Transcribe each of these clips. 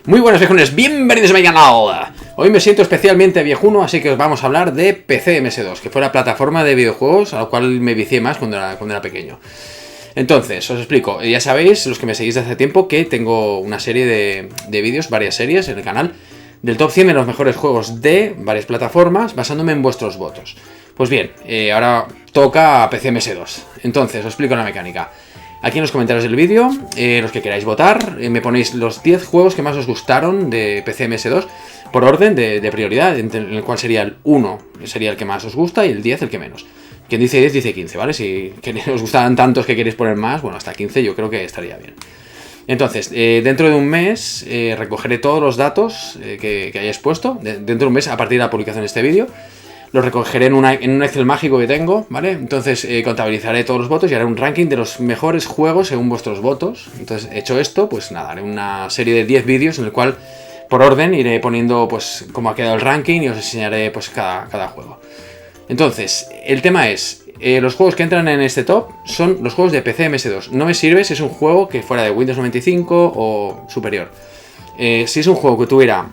Muy buenos viejunos, bienvenidos a mi canal. Hoy me siento especialmente viejuno, así que os vamos a hablar de PC MS2, que fue la plataforma de videojuegos a la cual me vicié más cuando era pequeño. Entonces, os explico, ya sabéis, los que me seguís desde hace tiempo, que tengo una serie de vídeos, varias series en el canal, del top 100 de los mejores juegos de varias plataformas, basándome en vuestros votos. Pues bien, ahora toca PC MS2. Entonces, os explico la mecánica. Aquí en los comentarios del vídeo, los que queráis votar, me ponéis los 10 juegos que más os gustaron de PC MS2 por orden de prioridad, en el cual sería el 1 sería el que más os gusta y el 10 el que menos. Quien dice 10 dice 15, ¿vale? Si os gustaran tantos que queréis poner más, bueno, hasta 15 yo creo que estaría bien. Entonces, dentro de un mes recogeré todos los datos que hayáis puesto, dentro de un mes a partir de la publicación de este vídeo. Los recogeré en un Excel mágico que tengo, ¿vale? Entonces contabilizaré todos los votos y haré un ranking de los mejores juegos según vuestros votos. Entonces, hecho esto, pues nada, haré una serie de 10 vídeos en el cual, por orden, iré poniendo pues cómo ha quedado el ranking y os enseñaré pues cada juego. Entonces, el tema es, los juegos que entran en este top son los juegos de PC MS2. No me sirve si es un juego que fuera de Windows 95 o superior. Si es un juego que tuviera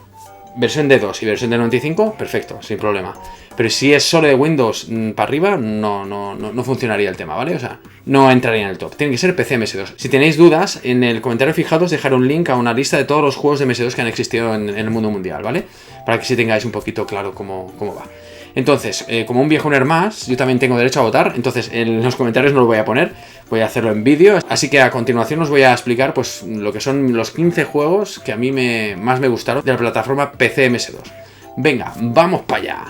versión de 2 y versión de 95, perfecto, sin problema. Pero si es solo de Windows para arriba, no funcionaría el tema, ¿vale? O sea, no entraría en el top. Tiene que ser PC MS2. Si tenéis dudas, en el comentario fijado os dejaré un link a una lista de todos los juegos de MS2 que han existido en el mundo mundial, ¿vale? Para que sí tengáis un poquito claro cómo va. Entonces, como un viejuner más, yo también tengo derecho a votar. Entonces, en los comentarios no lo voy a poner. Voy a hacerlo en vídeo. Así que a continuación os voy a explicar pues lo que son los 15 juegos que a mí más me gustaron de la plataforma PC MS2. Venga, vamos para allá.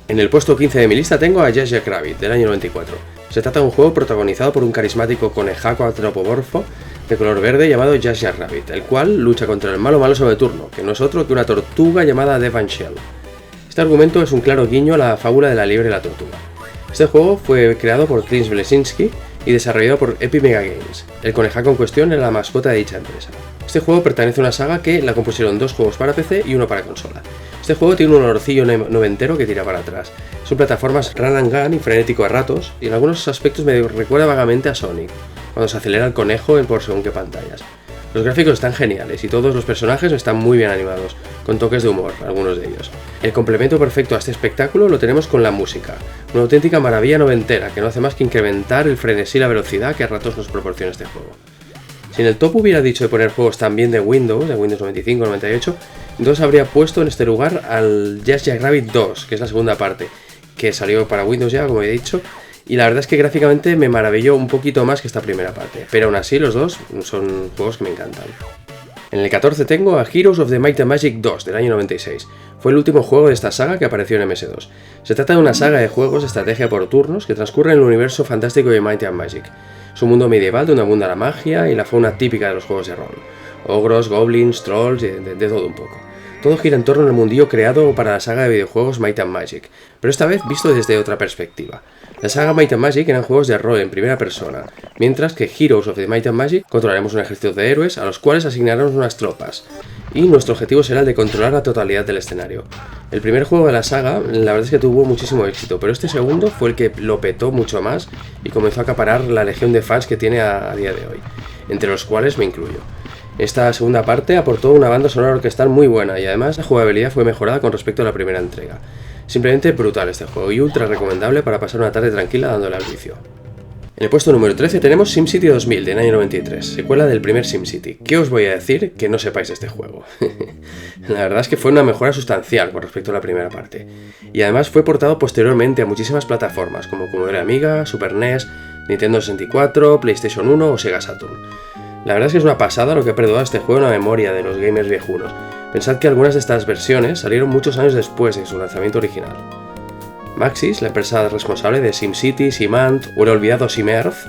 En el puesto 15 de mi lista tengo a Just Jack Rabbit, del año 94. Se trata de un juego protagonizado por un carismático conejaco antropomorfo de color verde llamado Just Jack Rabbit, el cual lucha contra el malo sobre turno, que no es otro que una tortuga llamada Dev & Shell. Este argumento es un claro guiño a la fábula de la liebre y la tortuga. Este juego fue creado por Clint Bleszinski y desarrollado por Epic Mega Games. El conejaco en cuestión era la mascota de dicha empresa. Este juego pertenece a una saga que la compusieron 2 juegos para PC y uno para consola. Este juego tiene un olorcillo noventero que tira para atrás. Son plataformas run and gun y frenético a ratos, y en algunos aspectos me recuerda vagamente a Sonic, cuando se acelera el conejo en por según qué pantallas. Los gráficos están geniales y todos los personajes están muy bien animados, con toques de humor, algunos de ellos. El complemento perfecto a este espectáculo lo tenemos con la música, una auténtica maravilla noventera que no hace más que incrementar el frenesí y la velocidad que a ratos nos proporciona este juego. Si en el top hubiera dicho de poner juegos también de Windows 95 o 98, entonces habría puesto en este lugar al Just Jack Rabbit 2, que es la segunda parte, que salió para Windows ya, como he dicho, y la verdad es que gráficamente me maravilló un poquito más que esta primera parte, pero aún así los dos son juegos que me encantan. En el 14 tengo a Heroes of the Might and Magic 2 del año 96. Fue el último juego de esta saga que apareció en MS2. Se trata de una saga de juegos de estrategia por turnos que transcurre en el universo fantástico de Might and Magic. Es un mundo medieval donde abunda la magia y la fauna típica de los juegos de rol. Ogros, goblins, trolls, de todo un poco. Todo gira en torno al mundillo creado para la saga de videojuegos Might and Magic, pero esta vez visto desde otra perspectiva. La saga Might and Magic eran juegos de rol en primera persona, mientras que Heroes of the Might and Magic controlaremos un ejército de héroes a los cuales asignaremos unas tropas, y nuestro objetivo será el de controlar la totalidad del escenario. El primer juego de la saga, la verdad es que tuvo muchísimo éxito, pero este segundo fue el que lo petó mucho más y comenzó a acaparar la legión de fans que tiene a día de hoy, entre los cuales me incluyo. Esta segunda parte aportó una banda sonora orquestal muy buena y además la jugabilidad fue mejorada con respecto a la primera entrega. Simplemente brutal este juego y ultra recomendable para pasar una tarde tranquila dándole al vicio. En el puesto número 13 tenemos SimCity 2000 del año 93, secuela del primer SimCity. ¿Qué os voy a decir que no sepáis de este juego? La verdad es que fue una mejora sustancial con respecto a la primera parte. Y además fue portado posteriormente a muchísimas plataformas como Commodore Amiga, Super NES, Nintendo 64, PlayStation 1 o Sega Saturn. La verdad es que es una pasada lo que ha perdurado este juego en la memoria de los gamers viejunos. Pensad que algunas de estas versiones salieron muchos años después de su lanzamiento original. Maxis, la empresa responsable de SimCity, SimAnt o el olvidado SimEarth,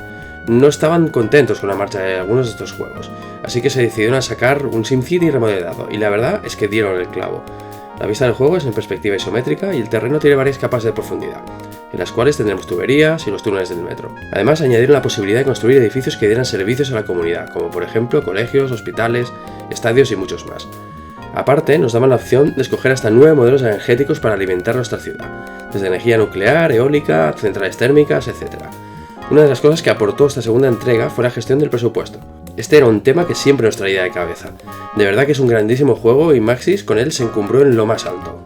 no estaban contentos con la marcha de algunos de estos juegos, así que se decidieron a sacar un SimCity remodelado, y la verdad es que dieron el clavo. La vista del juego es en perspectiva isométrica y el terreno tiene varias capas de profundidad, en las cuales tendremos tuberías y los túneles del metro. Además, añadieron la posibilidad de construir edificios que dieran servicios a la comunidad, como por ejemplo colegios, hospitales, estadios y muchos más. Aparte, nos daban la opción de escoger hasta 9 modelos energéticos para alimentar nuestra ciudad, desde energía nuclear, eólica, centrales térmicas, etc. Una de las cosas que aportó esta segunda entrega fue la gestión del presupuesto. Este era un tema que siempre nos traía de cabeza. De verdad que es un grandísimo juego y Maxis con él se encumbró en lo más alto.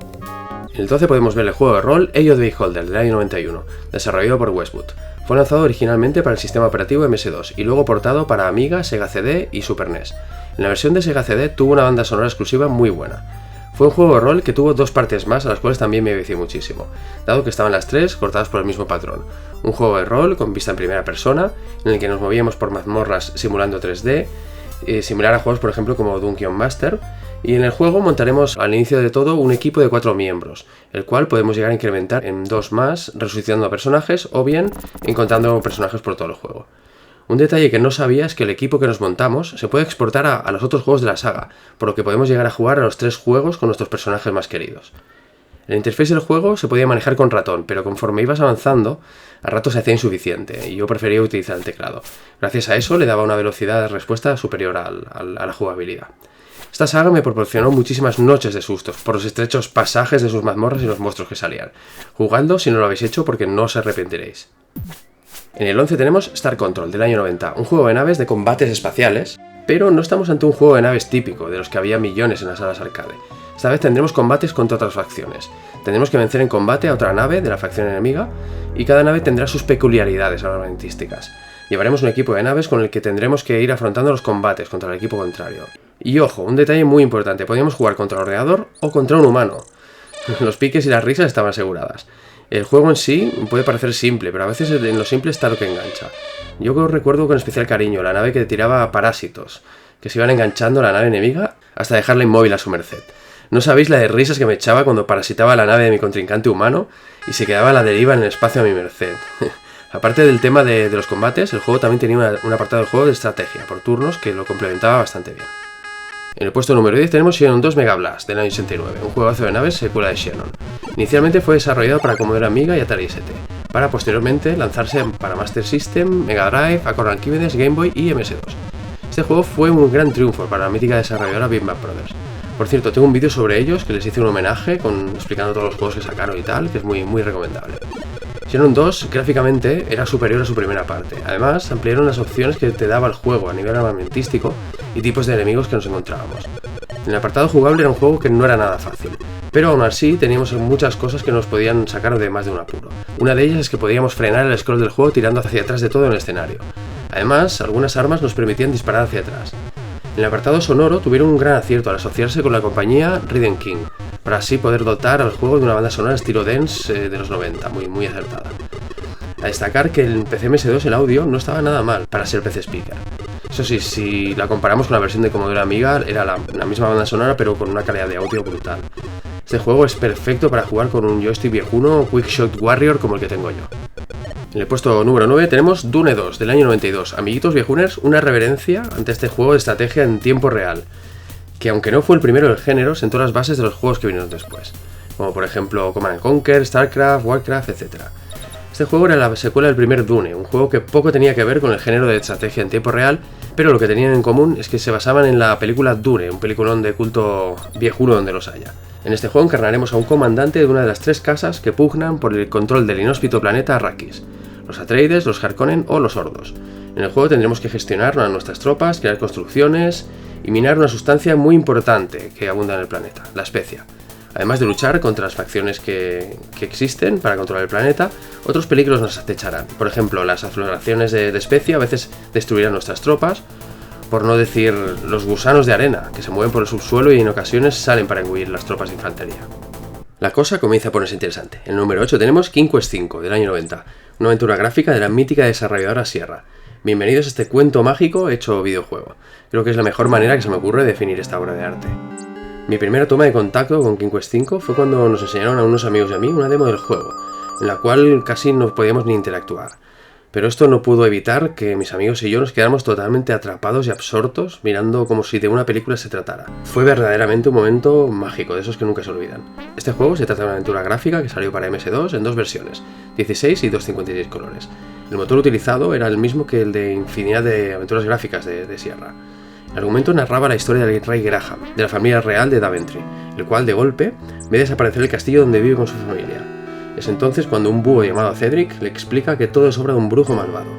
En el 12 podemos ver el juego de rol Age of the Beholder del año 91, desarrollado por Westwood. Fue lanzado originalmente para el sistema operativo MS2 y luego portado para Amiga, Sega CD y Super NES. En la versión de Sega CD tuvo una banda sonora exclusiva muy buena. Fue un juego de rol que tuvo dos partes más a las cuales también me vicié muchísimo, dado que estaban las tres cortadas por el mismo patrón. Un juego de rol con vista en primera persona, en el que nos movíamos por mazmorras simulando 3D, similar a juegos por ejemplo como Dungeon Master, y en el juego montaremos al inicio de todo un equipo de 4 miembros, el cual podemos llegar a incrementar en 2 más, resucitando personajes o bien encontrando personajes por todo el juego. Un detalle que no sabía es que el equipo que nos montamos se puede exportar a los otros juegos de la saga, por lo que podemos llegar a jugar a los 3 juegos con nuestros personajes más queridos. La interfaz del juego se podía manejar con ratón, pero conforme ibas avanzando, a rato se hacía insuficiente, y yo prefería utilizar el teclado. Gracias a eso le daba una velocidad de respuesta superior a la jugabilidad. Esta saga me proporcionó muchísimas noches de sustos por los estrechos pasajes de sus mazmorras y los monstruos que salían. Jugadlo si no lo habéis hecho porque no os arrepentiréis. En el 11 tenemos Star Control del año 90, un juego de naves de combates espaciales, pero no estamos ante un juego de naves típico, de los que había millones en las salas arcade. Esta vez tendremos combates contra otras facciones. Tendremos que vencer en combate a otra nave de la facción enemiga, y cada nave tendrá sus peculiaridades armamentísticas. Llevaremos un equipo de naves con el que tendremos que ir afrontando los combates contra el equipo contrario. Y ojo, un detalle muy importante, podíamos jugar contra el ordenador o contra un humano. Los piques y las risas estaban aseguradas. El juego en sí puede parecer simple, pero a veces en lo simple está lo que engancha. Yo recuerdo con especial cariño la nave que tiraba parásitos, que se iban enganchando a la nave enemiga hasta dejarla inmóvil a su merced. No sabéis la de risas que me echaba cuando parasitaba la nave de mi contrincante humano y se quedaba a la deriva en el espacio a mi merced. Aparte del tema de los combates, el juego también tenía un apartado del juego de estrategia por turnos que lo complementaba bastante bien. En el puesto número 10 tenemos Xenon 2 Mega Blast del año 89, un juegazo de naves secuela de Xenon. Inicialmente fue desarrollado para Commodore Amiga y Atari ST, para posteriormente lanzarse para Master System, Mega Drive, Acorn Archimedes, Game Boy y MS2. Este juego fue un gran triunfo para la mítica desarrolladora Bitmap Brothers. Por cierto, tengo un vídeo sobre ellos que les hice un homenaje explicando todos los juegos que sacaron y tal, que es muy recomendable. Xenon 2 gráficamente era superior a su primera parte. Además, ampliaron las opciones que te daba el juego a nivel armamentístico y tipos de enemigos que nos encontrábamos. En el apartado jugable era un juego que no era nada fácil, pero aún así teníamos muchas cosas que nos podían sacar de más de un apuro. Una de ellas es que podíamos frenar el scroll del juego tirando hacia atrás de todo en el escenario. Además, algunas armas nos permitían disparar hacia atrás. En el apartado sonoro tuvieron un gran acierto al asociarse con la compañía Raiden King, para así poder dotar al juego de una banda sonora estilo dance de los 90, muy acertada. A destacar que en PC MS2 el audio no estaba nada mal para ser PC Speaker. Eso sí, si la comparamos con la versión de Commodore Amiga, era la misma banda sonora pero con una calidad de audio brutal. Este juego es perfecto para jugar con un joystick viejuno Quickshot Warrior como el que tengo yo. En el puesto número 9 tenemos Dune 2 del año 92. Amiguitos viejuners, una reverencia ante este juego de estrategia en tiempo real, que aunque no fue el primero del género, sentó las bases de los juegos que vinieron después, como por ejemplo Command & Conquer, StarCraft, Warcraft, etc. Este juego era la secuela del primer Dune, un juego que poco tenía que ver con el género de estrategia en tiempo real, pero lo que tenían en común es que se basaban en la película Dune, un peliculón de culto viejuno donde los haya. En este juego encarnaremos a un comandante de una de las 3 casas que pugnan por el control del inhóspito planeta Arrakis: los Atreides, los Harkonnen o los Ordos. En el juego tendremos que gestionar a nuestras tropas, crear construcciones y minar una sustancia muy importante que abunda en el planeta, la especia. Además de luchar contra las facciones que existen para controlar el planeta, otros peligros nos acecharán. Por ejemplo, las afloraciones de especia a veces destruirán nuestras tropas, por no decir los gusanos de arena, que se mueven por el subsuelo y en ocasiones salen para engullir las tropas de infantería. La cosa comienza a ponerse interesante. En el número 8 tenemos King Quest V del año 90, una aventura gráfica de la mítica desarrolladora Sierra. Bienvenidos a este cuento mágico hecho videojuego. Creo que es la mejor manera que se me ocurre de definir esta obra de arte. Mi primera toma de contacto con King Quest V fue cuando nos enseñaron a unos amigos y a mí una demo del juego, en la cual casi no podíamos ni interactuar. Pero esto no pudo evitar que mis amigos y yo nos quedáramos totalmente atrapados y absortos mirando como si de una película se tratara. Fue verdaderamente un momento mágico, de esos que nunca se olvidan. Este juego se trata de una aventura gráfica que salió para MS2 en 2 versiones, 16 y 256 colores. El motor utilizado era el mismo que el de infinidad de aventuras gráficas de Sierra. El argumento narraba la historia del rey Graham, de la familia real de Daventry, el cual de golpe ve desaparecer el castillo donde vive con su familia. Es entonces cuando un búho llamado Cedric le explica que todo es obra de un brujo malvado.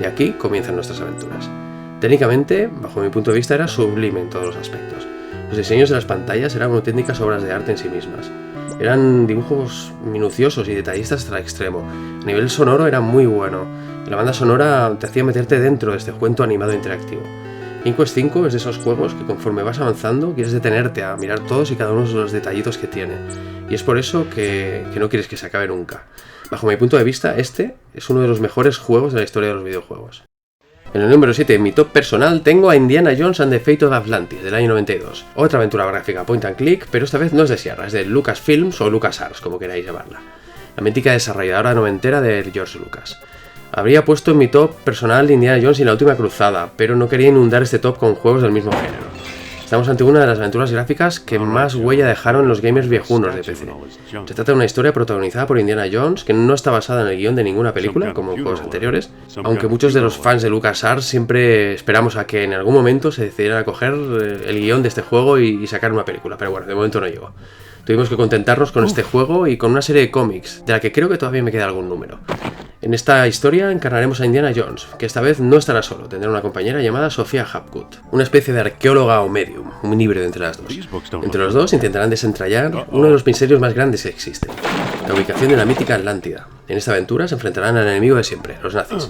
Y aquí comienzan nuestras aventuras. Técnicamente, bajo mi punto de vista, era sublime en todos los aspectos. Los diseños de las pantallas eran auténticas obras de arte en sí mismas. Eran dibujos minuciosos y detallistas hasta el extremo. A nivel sonoro era muy bueno. La banda sonora te hacía meterte dentro de este cuento animado interactivo. Quest 5 es de esos juegos que conforme vas avanzando quieres detenerte a mirar todos y cada uno de los detallitos que tiene. Y es por eso que no quieres que se acabe nunca. Bajo mi punto de vista, este es uno de los mejores juegos de la historia de los videojuegos. En el número 7, en mi top personal, tengo a Indiana Jones and the Fate of Atlantis, del año 92. Otra aventura gráfica point and click, pero esta vez no es de Sierra, es de Lucasfilms o LucasArts, como queráis llamarla. La mítica desarrolladora noventera de George Lucas. Habría puesto en mi top personal Indiana Jones y la última cruzada, pero no quería inundar este top con juegos del mismo género. Estamos ante una de las aventuras gráficas que más huella dejaron los gamers viejunos de PC. Se trata de una historia protagonizada por Indiana Jones que no está basada en el guión de ninguna película, como juegos anteriores, aunque muchos de los fans de LucasArts siempre esperamos a que en algún momento se decidieran a coger el guión de este juego y sacar una película, pero bueno, de momento no llegó. Tuvimos que contentarnos con este juego y con una serie de cómics, de la que creo que todavía me queda algún número. En esta historia encarnaremos a Indiana Jones, que esta vez no estará solo, tendrá una compañera llamada Sophia Hapgood, una especie de arqueóloga o medium, un híbrido entre las dos. Entre los dos intentarán desentrañar uno de los misterios más grandes que existen, la ubicación de la mítica Atlántida. En esta aventura se enfrentarán al enemigo de siempre, los nazis,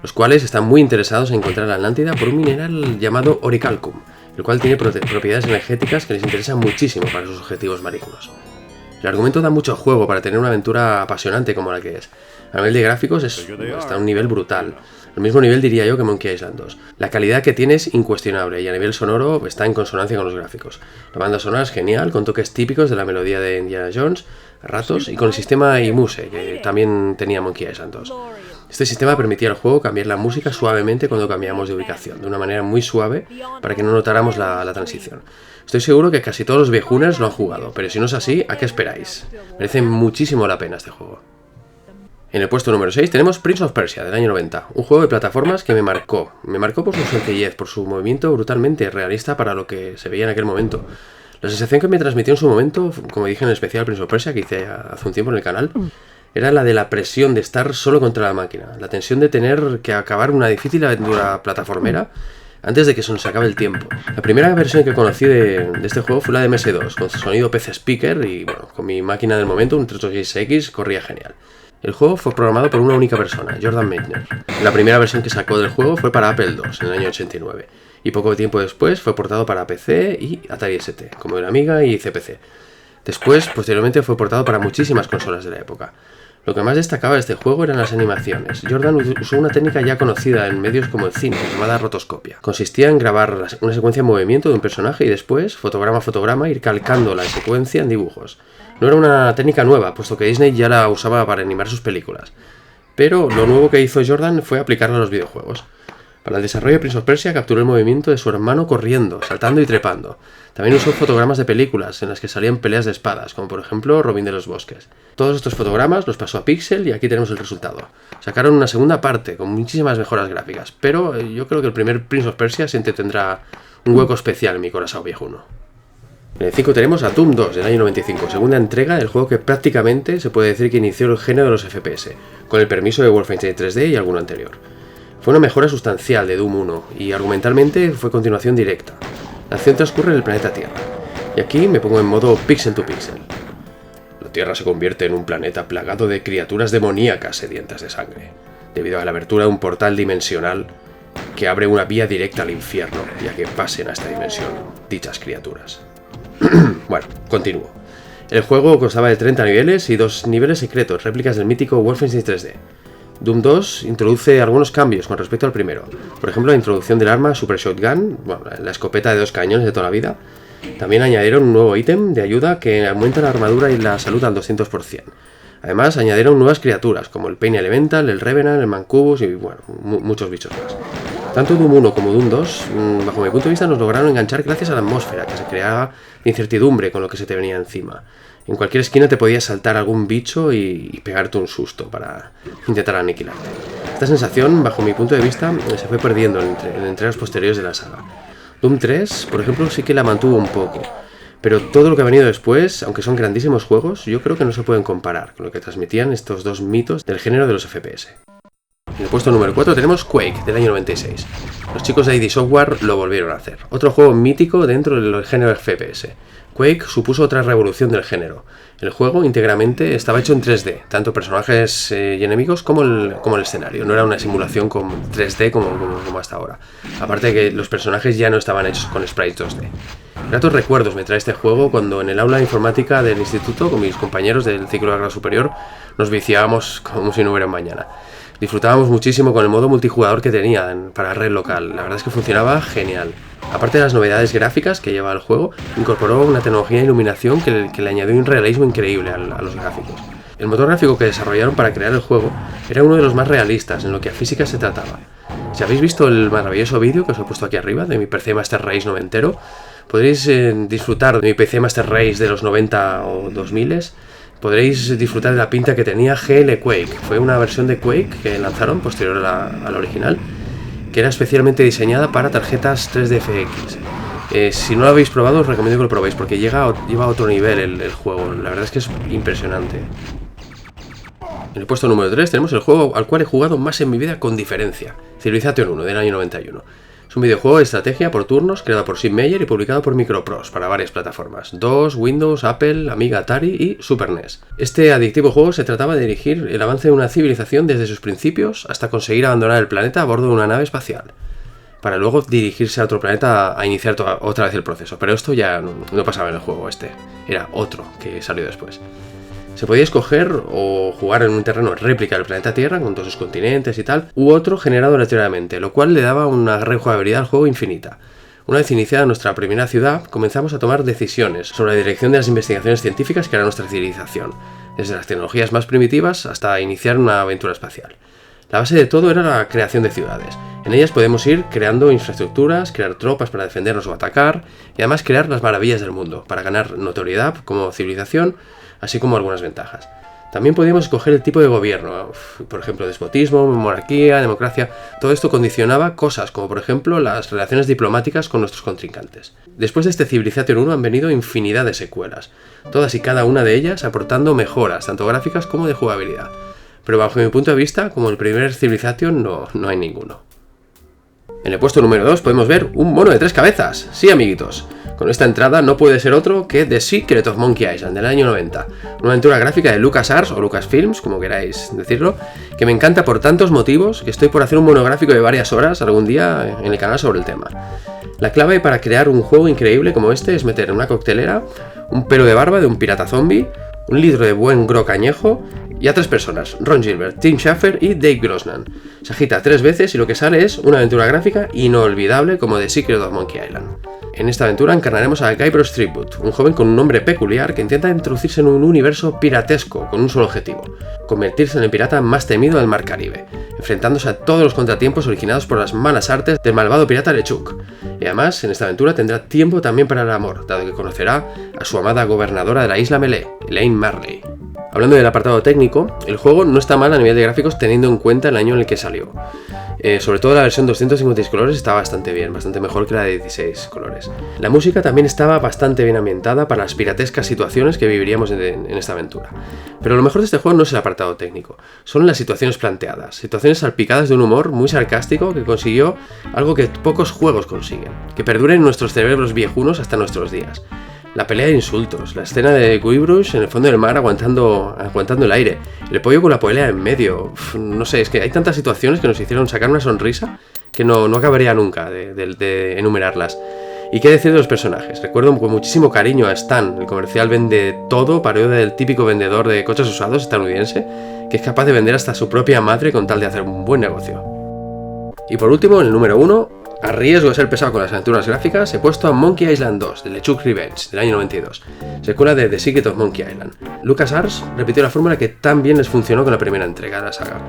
los cuales están muy interesados en encontrar la Atlántida por un mineral llamado orichalcum, el cual tiene propiedades energéticas que les interesan muchísimo para sus objetivos malignos. El argumento da mucho juego para tener una aventura apasionante como la que es. A nivel de gráficos está a un nivel brutal. Al mismo nivel diría yo que Monkey Island 2. La calidad que tiene es incuestionable y a nivel sonoro está en consonancia con los gráficos. La banda sonora es genial, con toques típicos de la melodía de Indiana Jones, a ratos, y con el sistema iMuse, que también tenía Monkey Island 2. Este sistema permitía al juego cambiar la música suavemente cuando cambiamos de ubicación, de una manera muy suave para que no notáramos la transición. Estoy seguro que casi todos los viejuners lo han jugado, pero si no es así, ¿a qué esperáis? Merece muchísimo la pena este juego. En el puesto número 6 tenemos Prince of Persia, del año 90, un juego de plataformas que me marcó. Me marcó por su sencillez, por su movimiento brutalmente realista para lo que se veía en aquel momento. La sensación que me transmitió en su momento, como dije en el especial Prince of Persia que hice hace un tiempo en el canal, era la de la presión de estar solo contra la máquina, la tensión de tener que acabar una difícil aventura plataformera antes de que se nos acabe el tiempo. La primera versión que conocí de este juego fue la de MS2, con sonido PC Speaker y bueno, con mi máquina del momento, un 386X, corría genial. El juego fue programado por una única persona, Jordan Mechner. La primera versión que sacó del juego fue para Apple II en el año 89, y poco tiempo después fue portado para PC y Atari ST, como el Amiga y CPC. Después, posteriormente, fue portado para muchísimas consolas de la época. Lo que más destacaba de este juego eran las animaciones. Jordan usó una técnica ya conocida en medios como el cine, llamada rotoscopia. Consistía en grabar una secuencia en movimiento de un personaje y después, fotograma a fotograma, ir calcando la secuencia en dibujos. No era una técnica nueva, puesto que Disney ya la usaba para animar sus películas. Pero lo nuevo que hizo Jordan fue aplicarla a los videojuegos. Para el desarrollo de Prince of Persia capturó el movimiento de su hermano corriendo, saltando y trepando. También usó fotogramas de películas en las que salían peleas de espadas, como por ejemplo Robin de los Bosques. Todos estos fotogramas los pasó a Pixel y aquí tenemos el resultado. Sacaron una segunda parte con muchísimas mejoras gráficas, pero yo creo que el primer Prince of Persia siempre tendrá un hueco especial en mi corazón viejuno. En el 5 tenemos a Doom 2 del año 95, segunda entrega del juego que prácticamente se puede decir que inició el género de los FPS, con el permiso de Wolfenstein 3D y alguno anterior. Fue una mejora sustancial de Doom 1 y argumentalmente fue continuación directa. La acción transcurre en el planeta Tierra, y aquí me pongo en modo pixel to pixel. La Tierra se convierte en un planeta plagado de criaturas demoníacas sedientas de sangre, debido a la abertura de un portal dimensional que abre una vía directa al infierno y a que pasen a esta dimensión dichas criaturas. Bueno, continúo. El juego constaba de 30 niveles y 2 niveles secretos, réplicas del mítico Wolfenstein 3D. Doom 2 introduce algunos cambios con respecto al primero. Por ejemplo, la introducción del arma Super Shotgun, bueno, la escopeta de 2 cañones de toda la vida. También añadieron un nuevo ítem de ayuda que aumenta la armadura y la salud al 200%. Además, añadieron nuevas criaturas como el Pain Elemental, el Revenant, el Mancubus y bueno, muchos bichos más. Tanto Doom 1 como Doom 2, bajo mi punto de vista, nos lograron enganchar gracias a la atmósfera que se creaba de incertidumbre con lo que se te venía encima. En cualquier esquina te podías saltar algún bicho y pegarte un susto para intentar aniquilarte. Esta sensación, bajo mi punto de vista, se fue perdiendo en entregas posteriores de la saga. Doom 3, por ejemplo, sí que la mantuvo un poco, Pero todo lo que ha venido después, aunque son grandísimos juegos, yo creo que no se pueden comparar con lo que transmitían estos dos mitos del género de los FPS. En el puesto número 4 tenemos Quake, del año 96. Los chicos de ID Software lo volvieron a hacer. Otro juego mítico dentro del género FPS. Quake supuso otra revolución del género. El juego íntegramente estaba hecho en 3D, tanto personajes y enemigos como el escenario. No era una simulación con 3D como hasta ahora. Aparte de que los personajes ya no estaban hechos con sprites 2D. Gratos recuerdos me trae este juego cuando en el aula de informática del instituto, con mis compañeros del ciclo de grado superior, nos viciábamos como si no hubiera un mañana. Disfrutábamos muchísimo con el modo multijugador que tenía para red local. La verdad es que funcionaba genial. Aparte de las novedades gráficas que lleva el juego, incorporó una tecnología de iluminación que le añadió un realismo increíble a los gráficos. El motor gráfico que desarrollaron para crear el juego era uno de los más realistas en lo que a física se trataba. Si habéis visto el maravilloso vídeo que os he puesto aquí arriba de mi PC Master Race noventero, podréis disfrutar de mi PC Master Race de los 90 o 2000. Podréis disfrutar de la pinta que tenía GL Quake. Fue una versión de Quake que lanzaron posterior a la original, que era especialmente diseñada para tarjetas 3D FX. Si no lo habéis probado, os recomiendo que lo probéis porque lleva a otro nivel el juego. La verdad es que es impresionante. En el puesto número 3 tenemos el juego al cual he jugado más en mi vida con diferencia, Civilization 1, del año 91. Es un videojuego de estrategia por turnos creado por Sid Meier y publicado por Microprose para varias plataformas: DOS, Windows, Apple, Amiga, Atari y Super NES. Este adictivo juego se trataba de dirigir el avance de una civilización desde sus principios hasta conseguir abandonar el planeta a bordo de una nave espacial, para luego dirigirse a otro planeta a iniciar otra vez el proceso. Pero esto ya no pasaba en el juego este, era otro que salió después. Se podía escoger o jugar en un terreno réplica del planeta Tierra, con todos sus continentes y tal, u otro generado aleatoriamente, lo cual le daba una rejugabilidad al juego infinita. Una vez iniciada nuestra primera ciudad, comenzamos a tomar decisiones sobre la dirección de las investigaciones científicas que era nuestra civilización, desde las tecnologías más primitivas hasta iniciar una aventura espacial. La base de todo era la creación de ciudades. En ellas podemos ir creando infraestructuras, crear tropas para defendernos o atacar, y además crear las maravillas del mundo, para ganar notoriedad como civilización, así como algunas ventajas. También podíamos escoger el tipo de gobierno, por ejemplo, despotismo, monarquía, democracia. Todo esto condicionaba cosas como, por ejemplo, las relaciones diplomáticas con nuestros contrincantes. Después de este Civilization 1 han venido infinidad de secuelas, todas y cada una de ellas aportando mejoras, tanto gráficas como de jugabilidad. Pero bajo mi punto de vista, como el primer Civilization, no hay ninguno. En el puesto número 2 podemos ver un mono de 3 cabezas. Sí, amiguitos. Con esta entrada no puede ser otro que The Secret of Monkey Island, del año 90. Una aventura gráfica de LucasArts o Lucasfilms, como queráis decirlo, que me encanta por tantos motivos que estoy por hacer un monográfico de varias horas algún día en el canal sobre el tema. La clave para crear un juego increíble como este es meter en una coctelera un pelo de barba de un pirata zombie, un litro de buen grog añejo y a 3 personas: Ron Gilbert, Tim Schafer y Dave Grossman. Se agita 3 veces y lo que sale es una aventura gráfica inolvidable como The Secret of Monkey Island. En esta aventura encarnaremos a Guybrush Threepwood, un joven con un nombre peculiar que intenta introducirse en un universo piratesco con un solo objetivo: convertirse en el pirata más temido del Mar Caribe, enfrentándose a todos los contratiempos originados por las malas artes del malvado pirata LeChuck. Y además, en esta aventura tendrá tiempo también para el amor, dado que conocerá a su amada gobernadora de la isla Melee, Elaine Marley. Hablando del apartado técnico, el juego no está mal a nivel de gráficos teniendo en cuenta el año en el que salió. Sobre todo la versión 256 colores está bastante bien, bastante mejor que la de 16 colores. La música también estaba bastante bien ambientada para las piratescas situaciones que viviríamos en esta aventura. Pero lo mejor de este juego no es el apartado técnico, son las situaciones planteadas, situaciones salpicadas de un humor muy sarcástico que consiguió algo que pocos juegos consiguen, que perduren en nuestros cerebros viejunos hasta nuestros días. La pelea de insultos, la escena de Guybrush en el fondo del mar aguantando el aire, el pollo con la polea en medio. No sé, es que hay tantas situaciones que nos hicieron sacar una sonrisa que no acabaría nunca de enumerarlas. ¿Y qué decir de los personajes? Recuerdo con muchísimo cariño a Stan, el comercial vende todo, parodia del típico vendedor de coches usados estadounidense, que es capaz de vender hasta su propia madre con tal de hacer un buen negocio. Y por último, en el número 1, a riesgo de ser pesado con las aventuras gráficas, he puesto a Monkey Island 2, de LeChuck Revenge, del año 92, secuela de The Secret of Monkey Island. LucasArts repitió la fórmula que tan bien les funcionó con la primera entrega de la saga.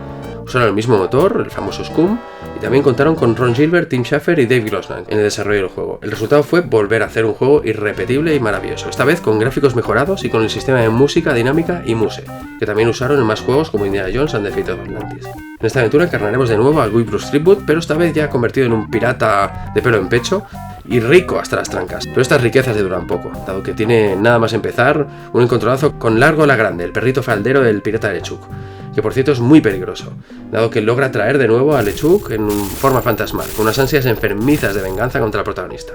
Usaron el mismo motor, el famoso Scum, y también contaron con Ron Gilbert, Tim Schafer y Dave Grossman en el desarrollo del juego. El resultado fue volver a hacer un juego irrepetible y maravilloso, esta vez con gráficos mejorados y con el sistema de música dinámica y muse, que también usaron en más juegos como Indiana Jones and the Fate of Atlantis. En esta aventura encarnaremos de nuevo a Guybrush Threepwood, pero esta vez ya convertido en un pirata de pelo en pecho, y rico hasta las trancas, pero estas riquezas le duran poco, dado que tiene nada más empezar un encontronazo con Largo la Grande, el perrito faldero del pirata LeChuck, que por cierto es muy peligroso, dado que logra traer de nuevo a LeChuck en forma fantasmal, con unas ansias enfermizas de venganza contra el protagonista.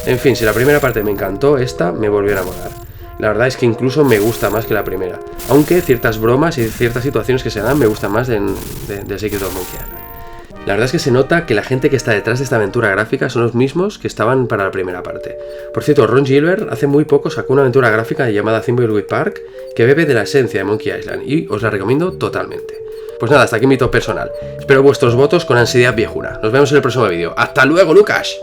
En fin, si la primera parte me encantó, esta me volvió a enamorar. La verdad es que incluso me gusta más que la primera, aunque ciertas bromas y ciertas situaciones que se dan me gustan más de Secret of Monkey Island. La verdad es que se nota que la gente que está detrás de esta aventura gráfica son los mismos que estaban para la primera parte. Por cierto, Ron Gilbert hace muy poco sacó una aventura gráfica llamada Thimbleweed Park que bebe de la esencia de Monkey Island y os la recomiendo totalmente. Pues nada, hasta aquí mi top personal. Espero vuestros votos con ansiedad viejuna. Nos vemos en el próximo vídeo. ¡Hasta luego, Lucas!